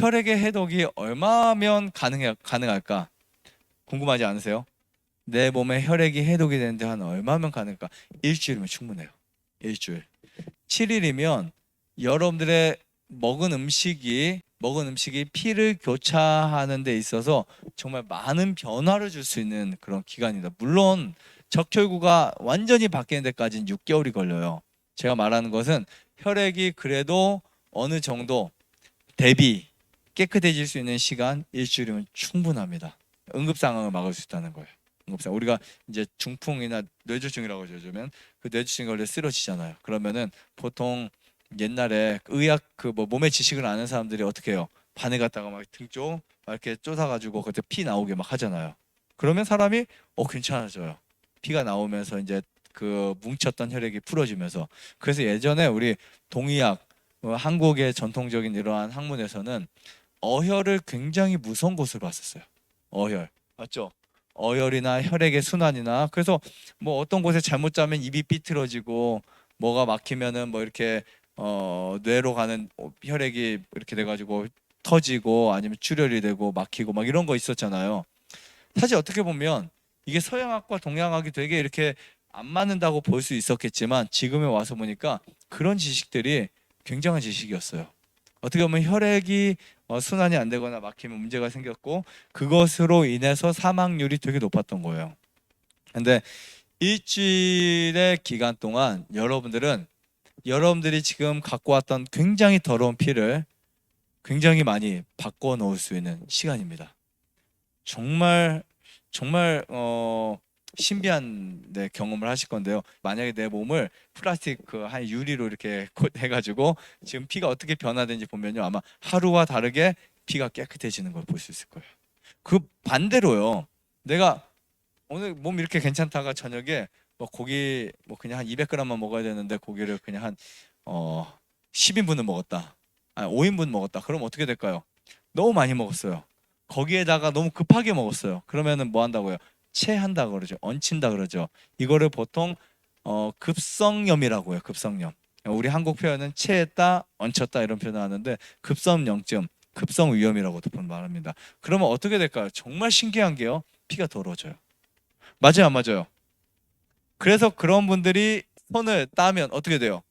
혈액의 해독이 얼마면 가능할까? 궁금하지 않으세요? 내 몸에 혈액이 해독이 되는데 한 얼마면 가능할까? 일주일이면 충분해요. 일주일. 7일이면 여러분들의 먹은 음식이 피를 교차하는 데 있어서 정말 많은 변화를 줄 수 있는 그런 기간이다. 물론 적혈구가 완전히 바뀌는 데까지는 6개월이 걸려요. 제가 말하는 것은 혈액이 그래도 어느 정도 대비 깨끗해질 수 있는 시간 일주일이면 충분합니다. 응급 상황을 막을 수 있다는 거예요. 응급상 우리가 이제 중풍이나 뇌졸중이라고 하죠. 요즘엔 그 뇌졸중 걸려 쓰러지잖아요. 그러면은 보통 옛날에 의학 몸의 지식을 아는 사람들이 어떻게 해요? 바늘 갖다가 막 등 쪽 막 이렇게 쪼사가지고 그때 피 나오게 막 하잖아요. 그러면 사람이 괜찮아져요. 피가 나오면서 이제 그 뭉쳤던 혈액이 풀어지면서. 그래서 예전에 우리 동의학 한국의 전통적인 이러한 학문에서는 어혈을 굉장히 무서운 것으로 봤었어요. 어혈 맞죠? 어혈이나 혈액의 순환이나 그래서 뭐 어떤 곳에 잘못 자면 입이 삐뚤어지고 뭐가 막히면은 뭐 이렇게 뇌로 가는 혈액이 이렇게 돼가지고 터지고 아니면 출혈이 되고 막히고 막 이런 거 있었잖아요. 사실 어떻게 보면 이게 서양학과 동양학이 되게 이렇게 안 맞는다고 볼 수 있었겠지만 지금에 와서 보니까 그런 지식들이 굉장한 지식이었어요. 어떻게 보면 혈액이 순환이 안 되거나 막히면 문제가 생겼고 그것으로 인해서 사망률이 되게 높았던 거예요. 근데 일주일의 기간 동안 여러분들이 지금 갖고 왔던 굉장히 더러운 피를 굉장히 많이 바꿔 놓을 수 있는 시간입니다. 정말 정말 신비한 경험을 하실 건데요. 만약에 내 몸을 플라스틱 한 유리로 이렇게 해가지고 지금 피가 어떻게 변화되는지 보면요, 아마 하루와 다르게 피가 깨끗해지는 걸 볼 수 있을 거예요. 그 반대로요, 내가 오늘 몸 이렇게 괜찮다가 저녁에 뭐 고기 그냥 한 200g만 먹어야 되는데 고기를 그냥 한 10인분을 먹었다, 아니 5인분 먹었다. 그럼 어떻게 될까요? 너무 많이 먹었어요. 거기에다가 너무 급하게 먹었어요. 그러면은 뭐 한다고요? 체한다 그러죠. 얹힌다 그러죠. 이거를 보통 급성염이라고 해요. 급성염. 우리 한국 표현은 체했다, 얹혔다 이런 표현을 하는데 급성염증, 급성위염이라고도 말합니다. 그러면 어떻게 될까요? 정말 신기한 게요, 피가 더러워져요. 맞아요, 안 맞아요? 그래서 그런 분들이 손을 따면 어떻게 돼요?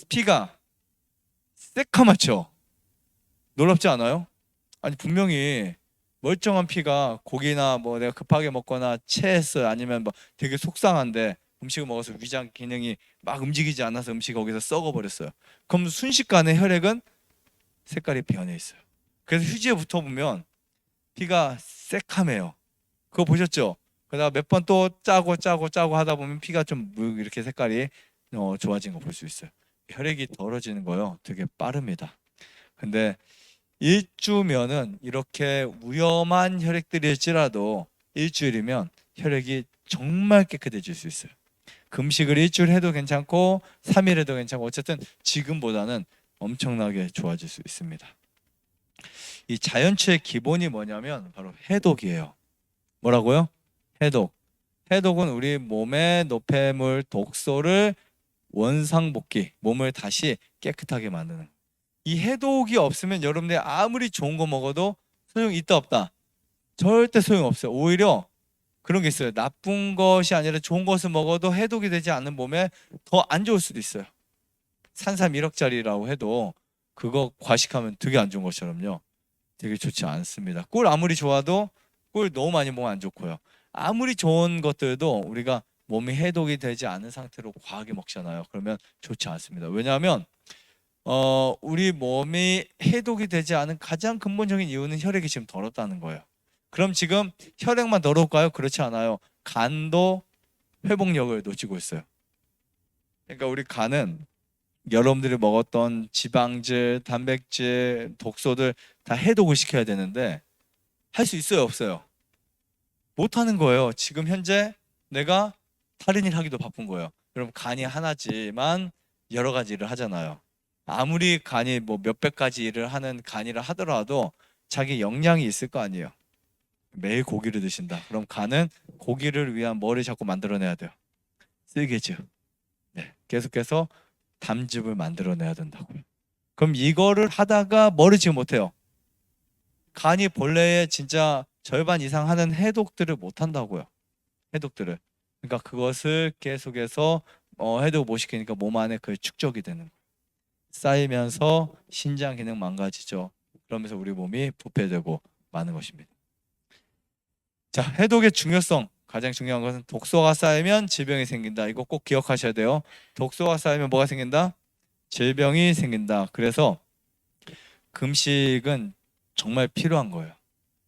피가 새카맣죠? 놀랍지 않아요? 아니 분명히 멀쩡한 피가 고기나 뭐 내가 급하게 먹거나 체했어요, 아니면 뭐 되게 속상한데 음식을 먹어서 위장 기능이 막 움직이지 않아서 음식이 거기서 썩어버렸어요. 그럼 순식간에 혈액은 색깔이 변해 있어요. 그래서 휴지에 붙어보면 피가 새카매요. 그거 보셨죠? 그러다가 몇 번 또 짜고 짜고 짜고 하다 보면 피가 좀 이렇게 색깔이 좋아진 거 볼 수 있어요. 혈액이 덜어지는 거요, 되게 빠릅니다. 근데 일주면은 이렇게 위험한 혈액들일지라도 일주일이면 혈액이 정말 깨끗해질 수 있어요. 금식을 일주일 해도 괜찮고 3일 해도 괜찮고 어쨌든 지금보다는 엄청나게 좋아질 수 있습니다. 이 자연치의 기본이 뭐냐면 바로 해독이에요. 뭐라고요? 해독. 해독은 우리 몸의 노폐물, 독소를 원상복귀, 몸을 다시 깨끗하게 만드는. 이 해독이 없으면 여러분들이 아무리 좋은 거 먹어도 소용이 있다 없다? 절대 소용없어요. 오히려 그런 게 있어요. 나쁜 것이 아니라 좋은 것을 먹어도 해독이 되지 않는 몸에 더 안 좋을 수도 있어요. 산삼 1억짜리라고 해도 그거 과식하면 되게 안 좋은 것처럼요, 되게 좋지 않습니다. 꿀 아무리 좋아도 꿀 너무 많이 먹으면 안 좋고요. 아무리 좋은 것들도 우리가 몸이 해독이 되지 않은 상태로 과하게 먹잖아요. 그러면 좋지 않습니다. 왜냐하면 우리 몸이 해독이 되지 않은 가장 근본적인 이유는 혈액이 지금 더럽다는 거예요. 그럼 지금 혈액만 더러울까요? 그렇지 않아요. 간도 회복력을 놓치고 있어요. 그러니까 우리 간은 여러분들이 먹었던 지방질, 단백질, 독소들 다 해독을 시켜야 되는데 할 수 있어요, 없어요? 못 하는 거예요. 지금 현재 내가 다른 일 하기도 바쁜 거예요. 여러분, 간이 하나지만 여러 가지 일을 하잖아요. 아무리 간이 뭐 몇백 가지 일을 하는 간이라 하더라도 자기 역량이 있을 거 아니에요. 매일 고기를 드신다. 그럼 간은 고기를 위한 뭐를 자꾸 만들어내야 돼요? 쓸개즙. 네, 계속해서 담즙을 만들어내야 된다고요. 그럼 이거를 하다가 뭐를 지금 못해요? 간이 본래의 진짜 절반 이상 하는 해독들을 못 한다고요. 해독들을. 그러니까 그것을 계속해서 해독 못 시키니까 몸 안에 그 축적이 되는 거예요. 쌓이면서 신장 기능 망가지죠. 그러면서 우리 몸이 부패되고 마는 것입니다. 자, 해독의 중요성. 가장 중요한 것은 독소가 쌓이면 질병이 생긴다. 이거 꼭 기억하셔야 돼요. 독소가 쌓이면 뭐가 생긴다? 질병이 생긴다. 그래서 금식은 정말 필요한 거예요.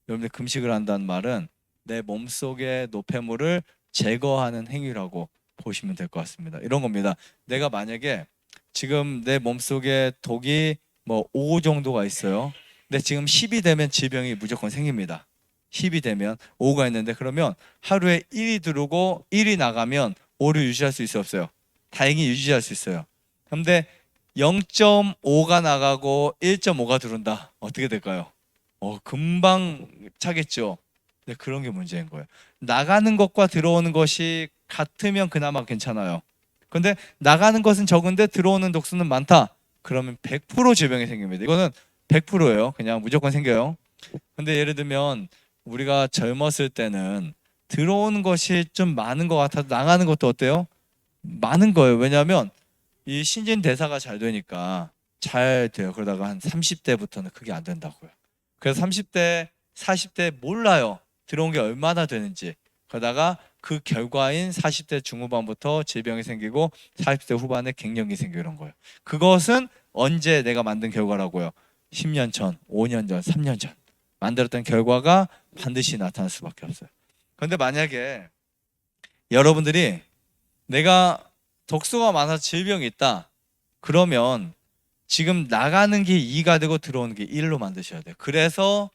여러분들 금식을 한다는 말은 내 몸속의 노폐물을 제거하는 행위라고 보시면 될 것 같습니다. 이런 겁니다. 내가 만약에 지금 내 몸속에 독이 뭐 5 정도가 있어요. 근데 지금 10이 되면 질병이 무조건 생깁니다. 10이 되면 5가 있는데 그러면 하루에 1이 들어오고 1이 나가면 5를 유지할 수 있어요, 없어요? 다행히 유지할 수 있어요. 근데 0.5가 나가고 1.5가 들어온다. 어떻게 될까요? 금방 차겠죠. 근데 그런 게 문제인 거예요. 나가는 것과 들어오는 것이 같으면 그나마 괜찮아요. 근데 나가는 것은 적은데 들어오는 독소는 많다. 그러면 100% 질병이 생깁니다. 이거는 100%예요. 그냥 무조건 생겨요. 근데 예를 들면 우리가 젊었을 때는 들어오는 것이 좀 많은 것 같아도 나가는 것도 어때요? 많은 거예요. 왜냐하면 이 신진대사가 잘 되니까 잘 돼요. 그러다가 한 30대부터는 그게 안 된다고요. 그래서 30대, 40대 몰라요. 들어온 게 얼마나 되는지. 그러다가 그 결과인 40대 중후반부터 질병이 생기고 40대 후반에 갱년기 생기고 이런 거예요. 그것은 언제 내가 만든 결과라고요? 10년 전, 5년 전, 3년 전 만들었던 결과가 반드시 나타날 수밖에 없어요. 그런데 만약에 여러분들이 내가 독소가 많아서 질병이 있다. 그러면 지금 나가는 게 2가 되고 들어오는 게 1로 만드셔야 돼요. 그래서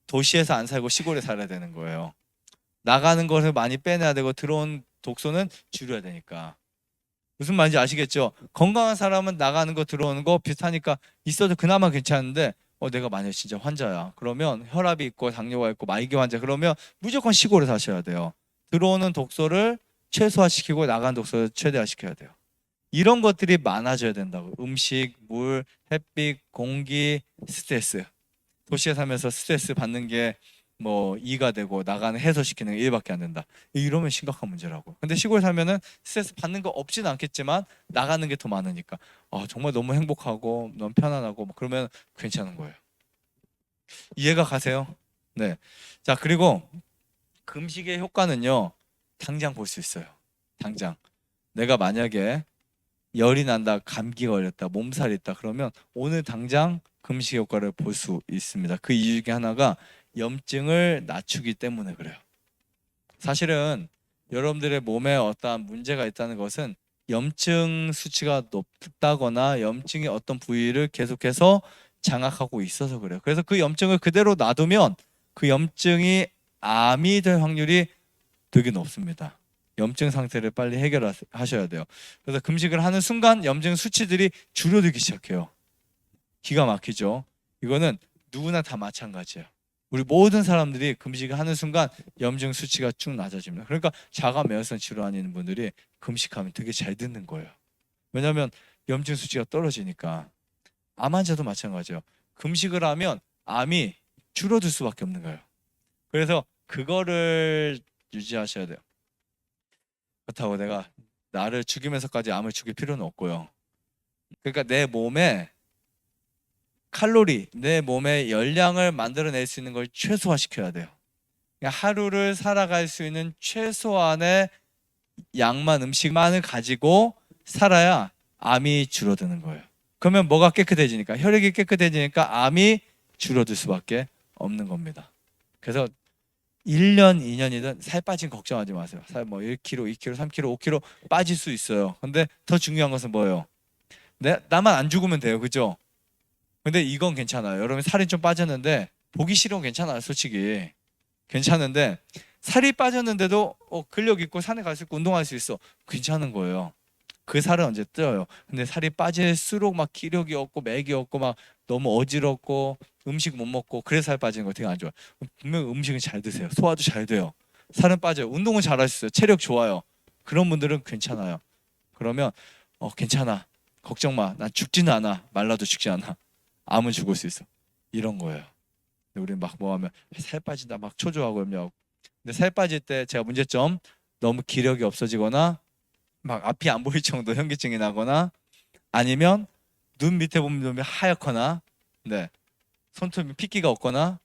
도시에서 안 살고 시골에 살아야 되는 거예요. 나가는 것을 많이 빼내야 되고 들어온 독소는 줄여야 되니까. 무슨 말인지 아시겠죠? 건강한 사람은 나가는 거 들어오는 거 비슷하니까 있어도 그나마 괜찮은데 내가 만약 진짜 환자야. 그러면 혈압이 있고 당뇨가 있고 말기 환자 그러면 무조건 시골에 사셔야 돼요. 들어오는 독소를 최소화시키고 나가는 독소를 최대화시켜야 돼요. 이런 것들이 많아져야 된다고. 음식, 물, 햇빛, 공기, 스트레스. 도시에 살면서 스트레스 받는 게 뭐 2가 되고 나가는 해소시키는 게 1밖에 안 된다. 이러면 심각한 문제라고. 근데 시골에 살면은 스트레스 받는 거 없지는 않겠지만 나가는 게 더 많으니까 정말 너무 행복하고 너무 편안하고 그러면 괜찮은 거예요. 이해가 가세요? 네. 자, 그리고 금식의 효과는요. 당장 볼 수 있어요. 당장. 내가 만약에 열이 난다, 감기 걸렸다, 몸살이 있다 그러면 오늘 당장 금식 효과를 볼 수 있습니다. 그 이유 중에 하나가 염증을 낮추기 때문에 그래요. 사실은 여러분들의 몸에 어떠한 문제가 있다는 것은 염증 수치가 높다거나 염증이 어떤 부위를 계속해서 장악하고 있어서 그래요. 그래서 그 염증을 그대로 놔두면 그 염증이 암이 될 확률이 되게 높습니다. 염증 상태를 빨리 해결하셔야 돼요. 그래서 금식을 하는 순간 염증 수치들이 줄어들기 시작해요. 기가 막히죠. 이거는 누구나 다 마찬가지예요. 우리 모든 사람들이 금식을 하는 순간 염증 수치가 쭉 낮아집니다. 그러니까 자가면역성 질환 있는 분들이 금식하면 되게 잘 듣는 거예요. 왜냐하면 염증 수치가 떨어지니까. 암 환자도 마찬가지예요. 금식을 하면 암이 줄어들 수밖에 없는 거예요. 그래서 그거를 유지하셔야 돼요. 그렇다고 내가 나를 죽이면서까지 암을 죽일 필요는 없고요. 그러니까 내 몸에 칼로리, 내 몸의 열량을 만들어낼 수 있는 걸 최소화시켜야 돼요. 그러니까 하루를 살아갈 수 있는 최소한의 양만 음식만을 가지고 살아야 암이 줄어드는 거예요. 그러면 뭐가 깨끗해지니까 혈액이 깨끗해지니까 암이 줄어들 수밖에 없는 겁니다. 그래서 1년, 2년이든 살 빠진 걱정하지 마세요. 살 뭐 1kg, 2kg, 3kg, 5kg 빠질 수 있어요. 근데 더 중요한 것은 뭐예요? 나만 안 죽으면 돼요. 그죠? 근데 이건 괜찮아요. 여러분 살이 좀 빠졌는데 보기 싫으면 괜찮아요. 솔직히. 괜찮은데 살이 빠졌는데도 근력 있고 산에 갈 수 있고 운동할 수 있어. 괜찮은 거예요. 그 살은 언제 쪄요. 근데 살이 빠질수록 막 기력이 없고 맥이 없고 막 너무 어지럽고 음식 못 먹고 그래서 살 빠지는 거 되게 안 좋아요. 분명 음식은 잘 드세요. 소화도 잘 돼요. 살은 빠져요. 운동은 잘 할 수 있어요. 체력 좋아요. 그런 분들은 괜찮아요. 그러면 괜찮아. 걱정 마. 난 죽지는 않아. 말라도 죽지 않아. 암은 죽을 수 있어. 이런 거예요. 근데 우리 막 뭐 하면 살 빠진다 막 초조하고 염려하고. 근데 살 빠질 때 제가 문제점 너무 기력이 없어지거나 막 앞이 안 보일 정도 현기증이 나거나 아니면 눈 밑에 보면 눈이 하얗거나 네. 손톱이 핏기가 없거나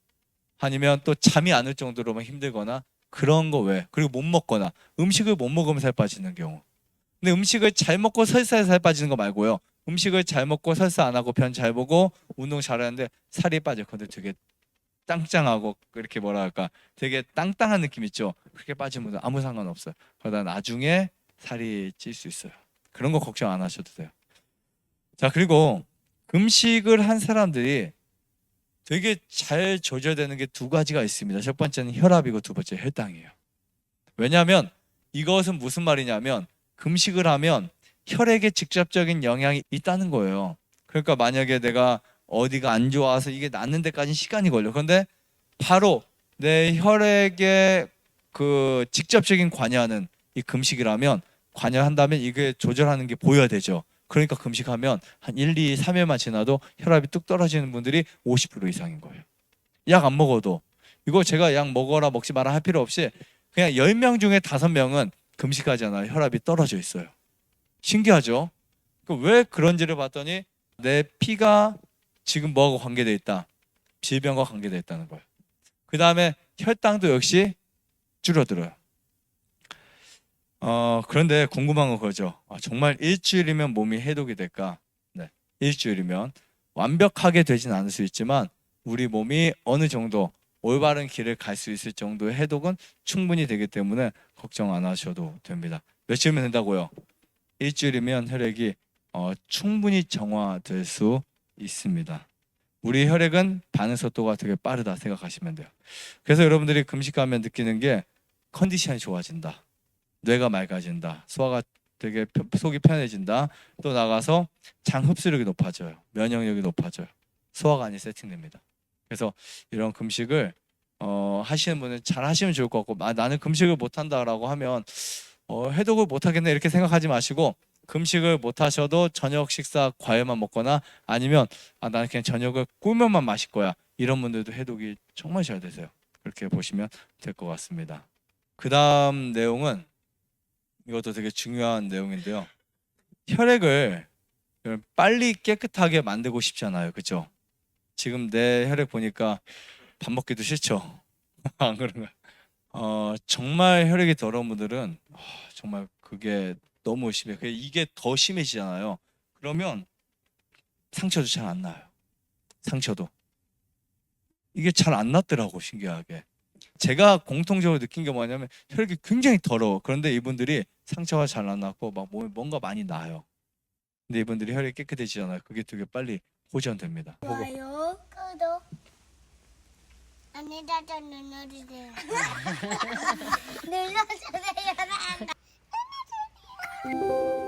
아니면 또 잠이 안 올 정도로 막 힘들거나 그런 거 왜? 그리고 못 먹거나 음식을 못 먹으면 살 빠지는 경우. 근데 음식을 잘 먹고 설사 살 빠지는 거 말고요. 음식을 잘 먹고 설사 안 하고 변 잘 보고 운동 잘하는데 살이 빠져. 근데 되게 짱짱하고 이렇게 뭐라 할까 되게 땅땅한 느낌 있죠. 그렇게 빠지면 아무 상관없어요. 그러다 나중에 살이 찔 수 있어요. 그런 거 걱정 안 하셔도 돼요. 자, 그리고 금식을 한 사람들이 되게 잘 조절되는 게 두 가지가 있습니다. 첫 번째는 혈압이고 두 번째 혈당이에요. 왜냐하면 이것은 무슨 말이냐면 금식을 하면 혈액에 직접적인 영향이 있다는 거예요. 그러니까 만약에 내가 어디가 안 좋아서 이게 낫는 데까지 시간이 걸려. 그런데 바로 내 혈액에 그 직접적인 관여하는 이 금식이라면 관여한다면 이게 조절하는 게 보여야 되죠. 그러니까 금식하면 한 1, 2, 3일만 지나도 혈압이 뚝 떨어지는 분들이 50% 이상인 거예요. 약 안 먹어도. 이거 제가 약 먹어라 먹지 마라 할 필요 없이 그냥 10명 중에 5명은 금식하잖아요. 혈압이 떨어져 있어요. 신기하죠? 왜 그런지를 봤더니 내 피가 지금 뭐하고 관계되어 있다. 질병과 관계되어 있다는 거예요. 그 다음에 혈당도 역시 줄어들어요. 그런데 궁금한 건 그거죠. 정말 일주일이면 몸이 해독이 될까? 네, 일주일이면 완벽하게 되진 않을 수 있지만 우리 몸이 어느 정도 올바른 길을 갈 수 있을 정도의 해독은 충분히 되기 때문에 걱정 안 하셔도 됩니다. 며칠이면 된다고요? 일주일이면 혈액이 충분히 정화될 수 있습니다. 우리 혈액은 반응 속도가 되게 빠르다 생각하시면 돼요. 그래서 여러분들이 금식하면 느끼는 게 컨디션이 좋아진다. 뇌가 맑아진다. 소화가 되게 속이 편해진다. 또 나가서 장 흡수력이 높아져요. 면역력이 높아져요. 소화관이 세팅됩니다. 그래서 이런 금식을 하시는 분은 잘 하시면 좋을 것 같고 나는 금식을 못한다라고 하면 해독을 못하겠네 이렇게 생각하지 마시고 금식을 못하셔도 저녁 식사 과일만 먹거나 아니면 나는 그냥 저녁을 꿀면만 마실 거야 이런 분들도 해독이 정말 잘 되세요. 그렇게 보시면 될 것 같습니다. 그 다음 내용은 이것도 되게 중요한 내용인데요. 혈액을 빨리 깨끗하게 만들고 싶잖아요. 그죠? 지금 내 혈액 보니까 밥 먹기도 싫죠? 안 그런가요? 정말 혈액이 더러운 분들은 정말 그게 너무 심해요. 이게 더 심해지잖아요. 그러면 상처도 잘 안 나요. 상처도. 이게 잘 안 났더라고 신기하게. 제가 공통적으로 느낀 게 뭐냐면 혈액이 굉장히 더러워. 그런데 이분들이 상처가 잘 안 났고 막 몸에 뭔가 많이 나요. 근데 이분들이 혈액이 깨끗해지잖아요. 그게 되게 빨리 호전됩니다. 좋아요, 구독, 안내자도 눌러주세요. 눌러주세요.